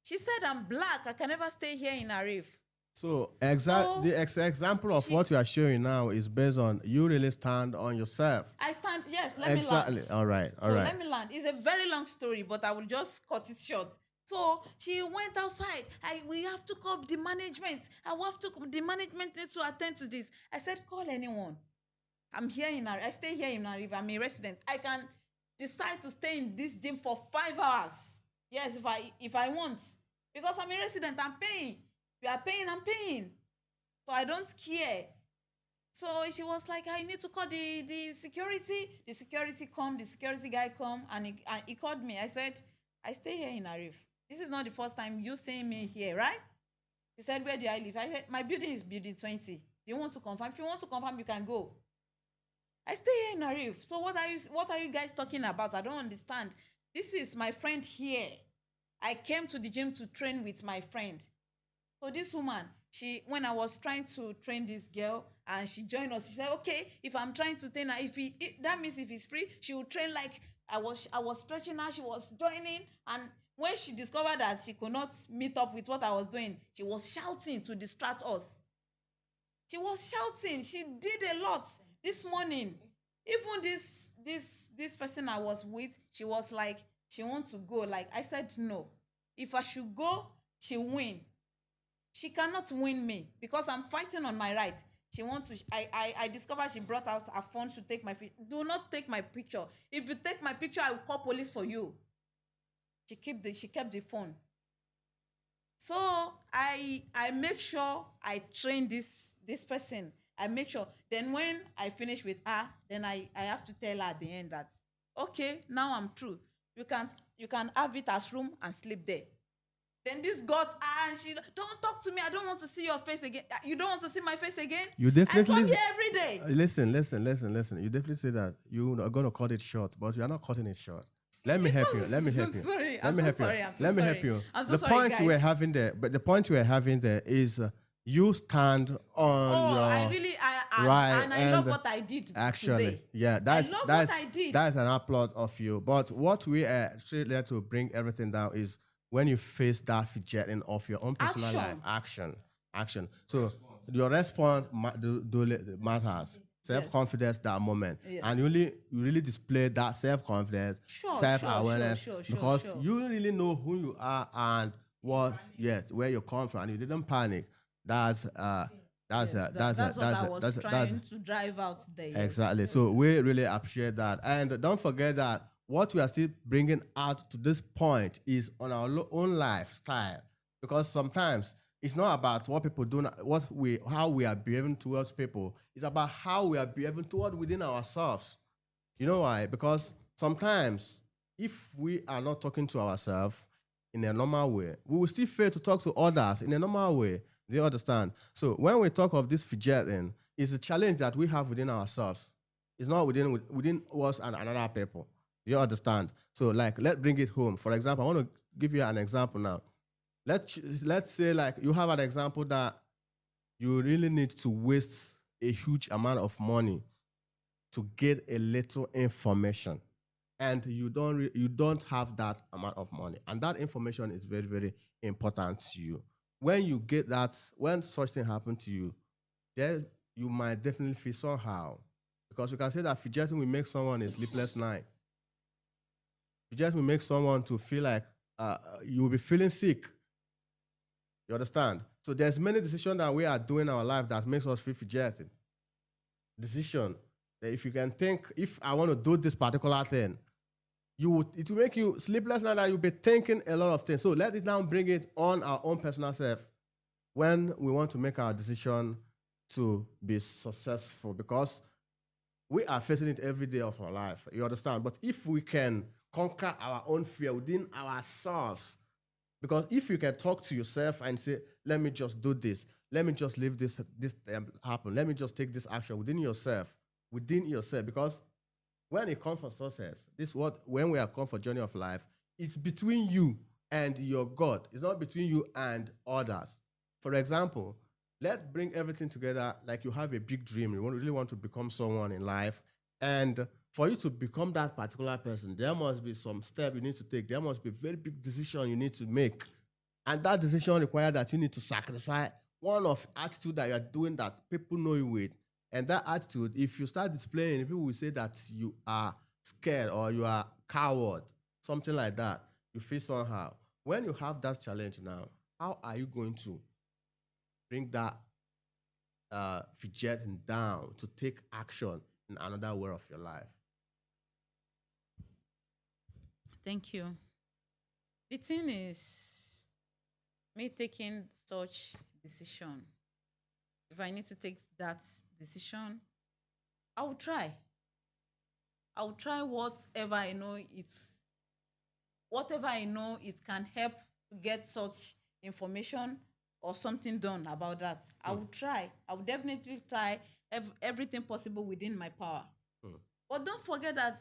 [SPEAKER 2] She said, I'm black. I can never stay here in Arif.
[SPEAKER 1] So
[SPEAKER 2] So
[SPEAKER 1] the example of
[SPEAKER 2] she-
[SPEAKER 1] what you are showing now is based on you really stand on yourself.
[SPEAKER 2] I stand, yes, let me
[SPEAKER 1] Exactly.
[SPEAKER 2] land.
[SPEAKER 1] All right. All
[SPEAKER 2] So
[SPEAKER 1] right.
[SPEAKER 2] let me land. It's a very long story, but I will just cut it short. So she went outside. We have to call the management. The management needs to attend to this. I said, call anyone. I'm here I stay here in Ariva. I'm a resident. I can decide to stay in this gym for 5 hours. Yes, if I want. Because I'm a resident, I'm paying. You are paying, I'm paying. So I don't care. So she was like, I need to call the security. The security guy come, and he called me. I said, I stay here in Arif. This is not the first time you seeing me here, right? He said, where do I live? I said, my building is building 20. Do you want to confirm? If you want to confirm, you can go. I stay here in Arif. So what are you guys talking about? I don't understand. This is my friend here. I came to the gym to train with my friend. So this woman, when I was trying to train this girl and she joined us, she said, okay, if I'm trying to train her, that means if it's free, she will train like I was stretching her, she was joining. And when she discovered that she could not meet up with what I was doing, she was shouting to distract us. She was shouting. She did a lot this morning. Even this person I was with, she was like, she wants to go. Like, I said, no. If I should go, she'll win. She cannot win me because I'm fighting on my right. I discovered she brought out her phone to take my picture. Do not take my picture. If you take my picture, I will call police for you. She kept the phone. So I make sure I train this person. I make sure. Then when I finish with her, then I have to tell her at the end that, okay, now I'm through. You can have it as room and sleep there. Then this got and she don't talk to me. I don't want to see your face again. You don't want to see my face again?
[SPEAKER 1] You definitely
[SPEAKER 2] I come here every day.
[SPEAKER 1] Listen. You definitely say that you are going to cut it short, but you are not cutting it short. Let me help you.
[SPEAKER 2] I'm sorry.
[SPEAKER 1] Let me help you. The point we're having there is you stand on your right,
[SPEAKER 2] and I love what I did
[SPEAKER 1] actually
[SPEAKER 2] today.
[SPEAKER 1] Yeah, that's
[SPEAKER 2] what I did.
[SPEAKER 1] That's an applaud of you. But what we are straight there to bring everything down is when you face that fidgeting of your own personal life, action. So your response matters. Self-confidence that moment.
[SPEAKER 2] Yes.
[SPEAKER 1] And you really display that self-confidence, self-awareness, because you really know who you are and where you come from, and you didn't panic. That's what I
[SPEAKER 2] was trying to drive out there. Yes.
[SPEAKER 1] Exactly. So we really appreciate that. And don't forget that what we are still bringing out to this point is on our own lifestyle. Because sometimes it's not about what people do, how we are behaving towards people. It's about how we are behaving toward within ourselves. You know why? Because sometimes if we are not talking to ourselves in a normal way, we will still fail to talk to others in a normal way. They understand. So when we talk of this fidgeting, it's a challenge that we have within ourselves. It's not within us and another people. You understand? So like, let's bring it home. For example, I want to give you an example now. Let's say like you have an example that you really need to waste a huge amount of money to get a little information, and you don't have that amount of money, and that information is very, very important to you. When you get that, when such thing happen to you, then you might definitely feel somehow, because you can say that fidgeting will make someone a sleepless night. Fidgeting will make someone to feel like you will be feeling sick. You understand? So there's many decisions that we are doing in our life that makes us feel fidgeting. Decision that if you can think, if I want to do this particular thing, it will make you sleepless night, that you'll be thinking a lot of things. So let it now bring it on our own personal self when we want to make our decision to be successful, because we are facing it every day of our life. You understand? But if we can conquer our own fear within ourselves, because if you can talk to yourself and say, let me just do this, let me just leave this happen, let me just take this action within yourself, because when it comes for success, when we are come for journey of life, it's between you and your God. It's not between you and others. For example, let's bring everything together. Like you have a big dream, you really want to become someone in life, and for you to become that particular person, there must be some step you need to take. There must be a very big decision you need to make. And that decision requires that you need to sacrifice one of attitude that you are doing that people know you with. And that attitude, if you start displaying, people will say that you are scared or you are coward, something like that. You feel somehow. When you have that challenge now, how are you going to bring that fidgeting down to take action in another way of your life?
[SPEAKER 2] Thank you. The thing is, me taking such decision, if I need to take that decision, I will try. I will try whatever I know it can help to get such information or something done about that. I will try. I will definitely try everything possible within my power. But don't forget that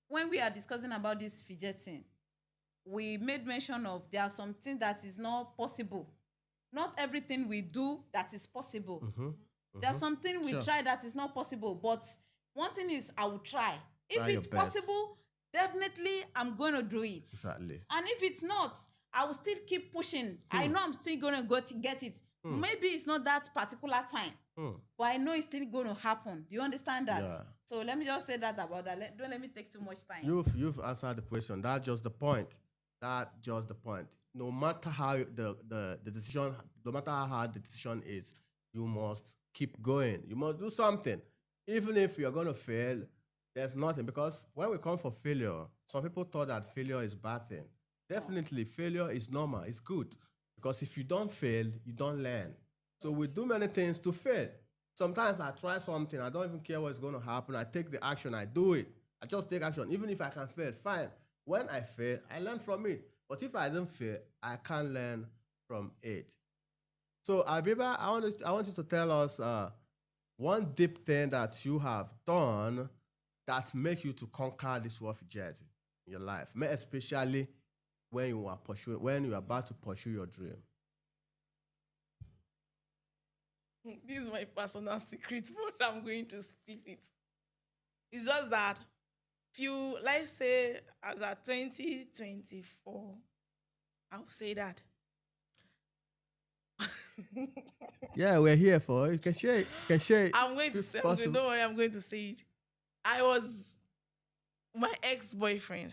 [SPEAKER 2] when we are discussing about this fidgeting, we made mention of there are something that is not possible. Not everything we do that is possible. There's something we try that is not possible. But one thing is, I will try. If it's possible, definitely I'm going to do it.
[SPEAKER 1] Exactly.
[SPEAKER 2] And if it's not, I will still keep pushing. I know I'm still going to go to get it. Maybe it's not that particular time, but I know it's still going to happen. Do you understand that?
[SPEAKER 1] Yeah.
[SPEAKER 2] So let me just say that about that. Don't let me take too much time.
[SPEAKER 1] You've answered the question. That's just the point. That's just the point. No matter how the decision, no matter how hard the decision is, you must keep going. You must do something. Even if you're going to fail, there's nothing. Because when we come for failure, some people thought that failure is a bad thing. Definitely, failure is normal. It's good. Because if you don't fail, you don't learn. So we do many things to fail. Sometimes I try something. I don't even care what's going to happen. I take the action. I do it. I just take action. Even if I can fail, fine. When I fail, I learn from it. But if I don't fail, I can't learn from it. So, Abiba, I want you to tell us one deep thing that you have done that make you to conquer this world jet in your life, especially when you are about to pursue your dream.
[SPEAKER 3] This is my personal secret, but I'm going to speak it. It's just that let's say as at 2024, I'll say that.
[SPEAKER 1] Yeah, we're here for it. You can share it. You can share it.
[SPEAKER 3] I'm going to say, don't worry, I'm going to say it. My ex-boyfriend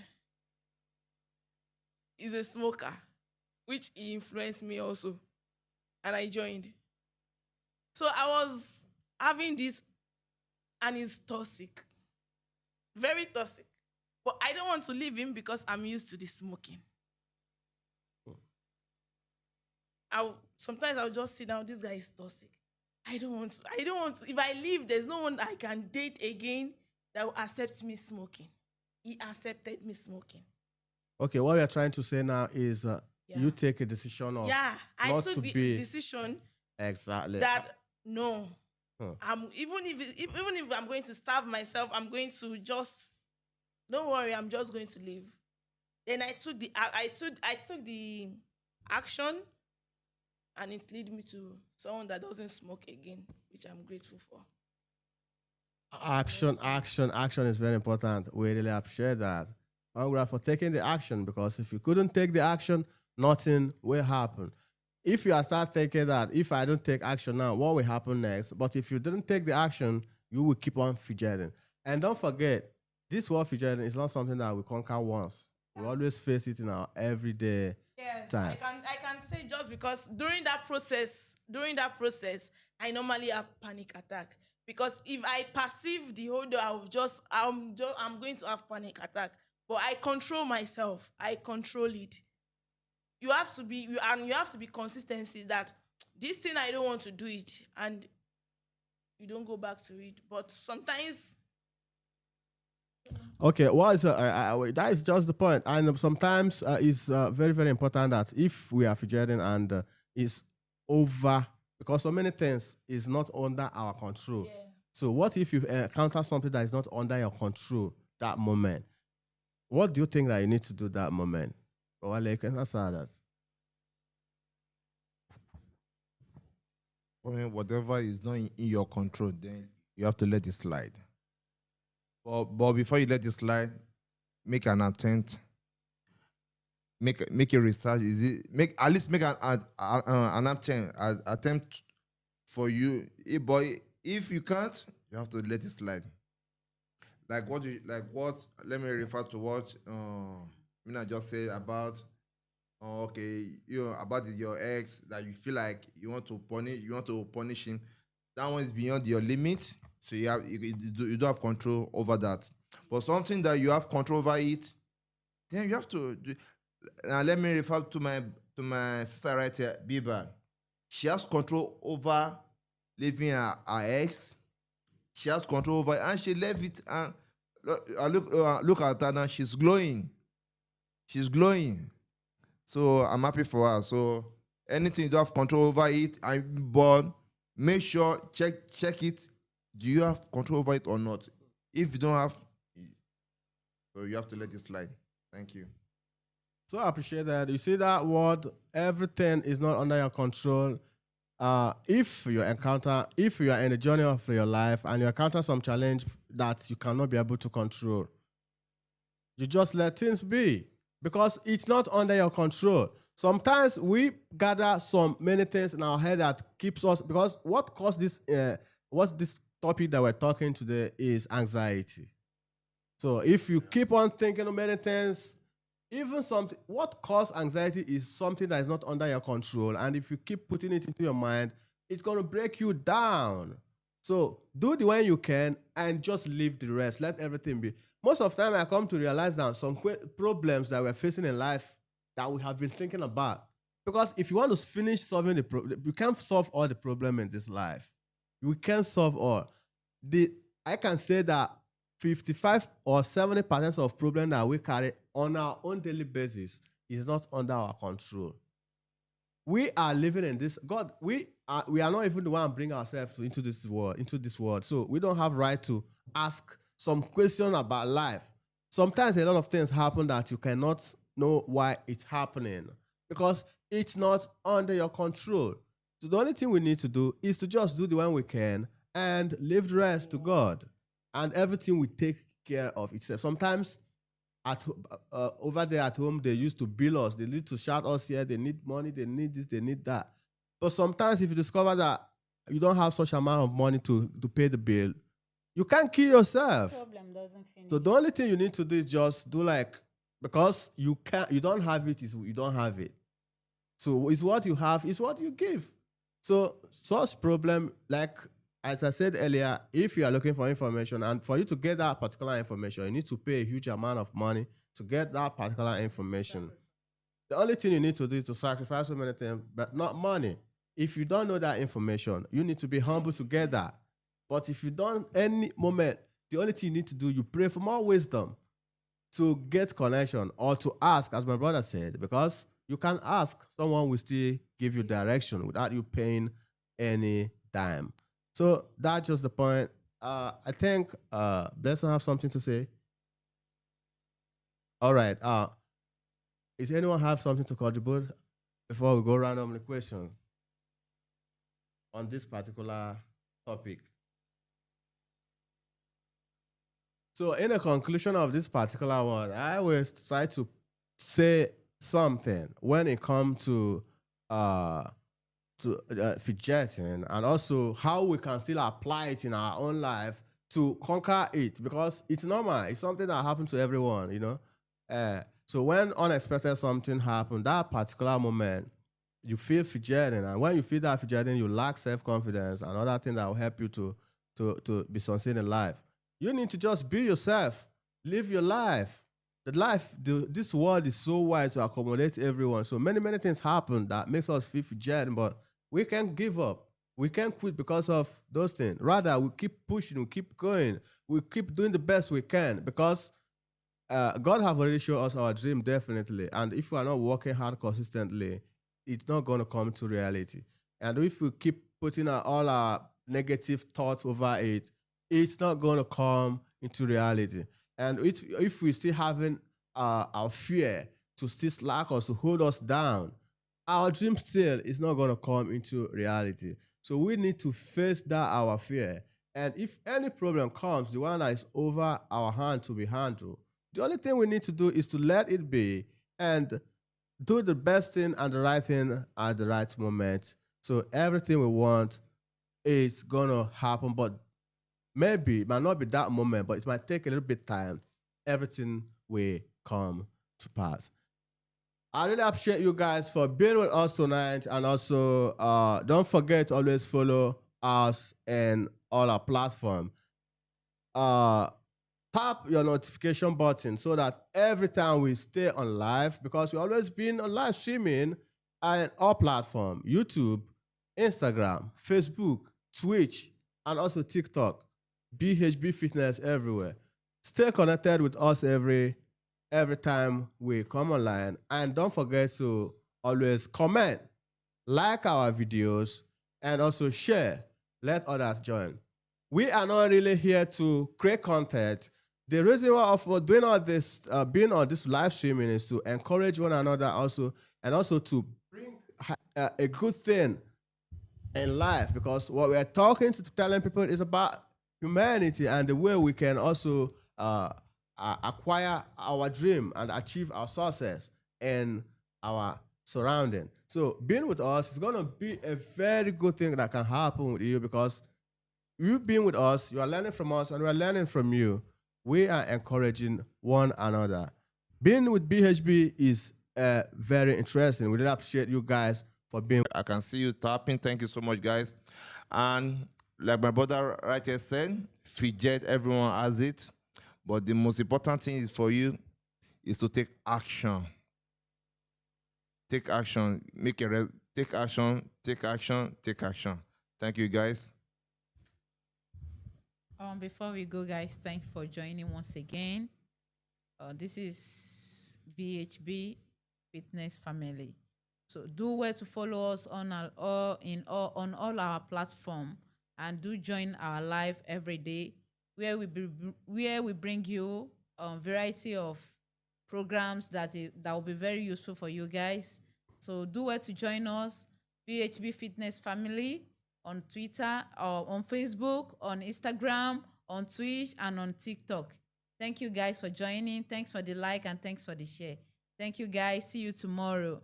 [SPEAKER 3] is a smoker, which he influenced me also, and I joined. So I was having this, and it's toxic, very toxic. But I don't want to leave him because I'm used to the smoking. Sometimes I'll just sit down. This guy is toxic. I don't want to. If I leave, there's no one I can date again that will accept me smoking. He accepted me smoking.
[SPEAKER 1] Okay, what we are trying to say now is you take a decision of
[SPEAKER 3] I took the decision
[SPEAKER 1] exactly
[SPEAKER 3] that no, even if I'm going to starve myself, I'm going to just don't worry, I'm just going to leave. Then I took the action, and it led me to someone that doesn't smoke again, which I'm grateful for.
[SPEAKER 1] Action is very important. We really appreciate that. I'm glad for taking the action, because if you couldn't take the action, nothing will happen. If you start thinking that if I don't take action now, what will happen next? But if you didn't take the action, you will keep on fidgeting. And don't forget, this word fidgeting is not something that we conquer once. We always face it in our everyday time.
[SPEAKER 3] I can say just because during that process, I normally have panic attack. Because if I perceive the odor, I'm going to have panic attack. But I control myself. I control it. You have to be consistency that this thing I don't want to do it, and you don't go back to it. But sometimes.
[SPEAKER 1] Okay, that is just the point. And sometimes it's very, very important that if we are fidgeting and it's over, because so many things is not under our control.
[SPEAKER 3] Yeah.
[SPEAKER 1] So what if you encounter something that is not under your control that moment? What do you think that you need to do that moment? Well, you can answer that.
[SPEAKER 4] I mean, whatever is not in your control, then you have to let it slide. But before you let it slide, make an attempt make a research. Is it make at least make an attempt for you. But if you can't, you have to let it slide. Let me refer to what Mina just said about okay, about your ex that you feel like you want to punish him. That one is beyond your limit, so you don't have control over that. But something that you have control over it, then you have to do. Now let me refer to my sister right here, Biba. She has control over leaving her ex. She has control over it, and she left it. And look at her now. She's glowing. She's glowing. So I'm happy for her. So anything you don't have control over it, but make sure check it. Do you have control over it or not? If you don't have, so you have to let it slide. Thank you.
[SPEAKER 1] So I appreciate that. You see that word, everything is not under your control. If you are in the journey of your life and you encounter some challenge that you cannot be able to control, you just let things be because it's not under your control. Sometimes we gather many things in our head that keeps us, because what caused this, what this topic that we're talking today is anxiety. So if you keep on thinking of many things, even something, what causes anxiety is something that is not under your control. And if you keep putting it into your mind, it's going to break you down. So do the one you can and just leave the rest. Let everything be. Most of the time I come to realize that some problems that we're facing in life that we have been thinking about. Because if you want to finish solving the problem, you can't solve all the problems in this life. We can't solve all. I can say that 55 or 70% of problems that we carry on our own daily basis is not under our control. We are living in this. God, we are not even the one bring ourselves into this world. So we don't have right to ask some question about life. Sometimes a lot of things happen that you cannot know why it's happening because it's not under your control. So the only thing we need to do is to just do the one we can and leave the rest to God. And everything will take care of itself. Sometimes over there at home, they used to bill us. They need to shout us here. They need money. They need this. They need that. But sometimes if you discover that you don't have such amount of money to pay the bill, you can't kill yourself.
[SPEAKER 2] Problem doesn't finish.
[SPEAKER 1] So the only thing you need to do is just do because you don't have it, is you don't have it. So it's what you have, is what you give. So such problem, as I said earlier, if you are looking for information and for you to get that particular information, you need to pay a huge amount of money to get that particular information. The only thing you need to do is to sacrifice so many things, but not money. If you don't know that information, you need to be humble to get that. But if you don't, any moment, the only thing you need to do, you pray for more wisdom to get connection or to ask, as my brother said, because you can ask, someone will still give you direction without you paying any dime. So that's just the point. I think Blessing have something to say. All right. Does anyone have something to contribute before we go random questions on this particular topic? So in the conclusion of this particular one, I always try to say something when it comes to fidgeting, and also how we can still apply it in our own life to conquer it, because it's normal. It's something that happens to everyone, So when unexpected something happens, that particular moment, you feel fidgeting, and when you feel that fidgeting, you lack self-confidence and other things that will help you to be succeed in life. You need to just be yourself, live your life. This world is so wide to accommodate everyone. So many things happen that makes us feel fidgeting, but we can't give up. We can't quit because of those things. Rather, we keep pushing, we keep going, we keep doing the best we can, because God have already shown us our dream, definitely. And if we are not working hard consistently, it's not going to come to reality. And if we keep putting all our negative thoughts over it, it's not going to come into reality. And if we still having our fear to still slack us, to hold us down, our dream still is not going to come into reality. So we need to face our fear. And if any problem comes, the one that is over our hand to be handled, the only thing we need to do is to let it be and do the best thing and the right thing at the right moment. So everything we want is gonna happen, but maybe it might not be that moment, but it might take a little bit time. Everything will come to pass. I really appreciate you guys for being with us tonight, and also don't forget to always follow us in all our platform. Tap your notification button so that every time we stay on live, because we always been on live streaming on our platform, YouTube, Instagram, Facebook, Twitch, and also TikTok, BHB Fitness everywhere. Stay connected with us every time we come online, and don't forget to always comment, like our videos, and also share. Let others join. We are not really here to create content. The reason why for doing all this, being on this live streaming, is to encourage one another also, and also to bring a good thing in life, because what we are talking to telling people is about humanity and the way we can also acquire our dream and achieve our success in our surrounding. So being with us is going to be a very good thing that can happen with you, because you being with us, you are learning from us, and we are learning from you. We are encouraging one another. Being with BHB is very interesting. We really appreciate you guys for being.
[SPEAKER 4] I can see you tapping. Thank you so much, guys. And like my brother right here said, fidget, everyone has it. But the most important thing is for you is to take action. Take action. Take action. Take action. Take action. Thank you, guys.
[SPEAKER 5] Before we go, guys, thanks for joining once again. This is BHB Fitness Family. So do well to follow us on all our platform, and do join our live every day, where we bring you a variety of programs that will be very useful for you guys. So do well to join us, BHB Fitness Family, on Twitter, or on Facebook, on Instagram, on Twitch, and on TikTok. Thank you guys for joining. Thanks for the like, and thanks for the share. Thank you guys. See you tomorrow.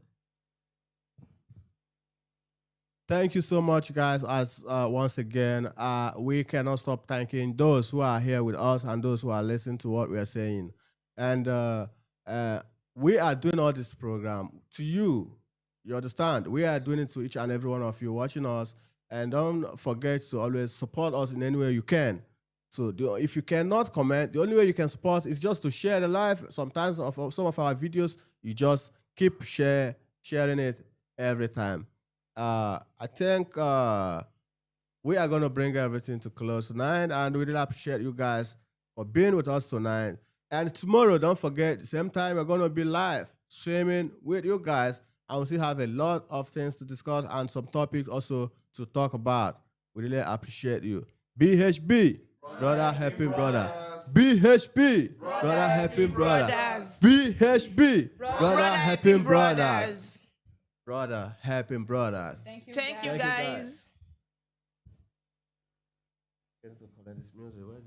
[SPEAKER 1] Thank you so much, guys. As once again, we cannot stop thanking those who are here with us and those who are listening to what we are saying. And we are doing all this program to you. You understand? We are doing it to each and every one of you watching us. And don't forget to always support us in any way you can. So if you cannot comment, the only way you can support is just to share the live. Sometimes of some of our videos, you just keep sharing it every time. I think we are going to bring everything to close tonight, and we really appreciate you guys for being with us tonight. And tomorrow, don't forget, same time, we're going to be live streaming with you guys, and we still have a lot of things to discuss and some topics also to talk about. We really appreciate you. BHB, brother helping brother. BHB, brother helping brother. BHB, brother helping brothers. Brother helping brothers.
[SPEAKER 3] Thank you, guys.
[SPEAKER 1] Get to collect this music. Where is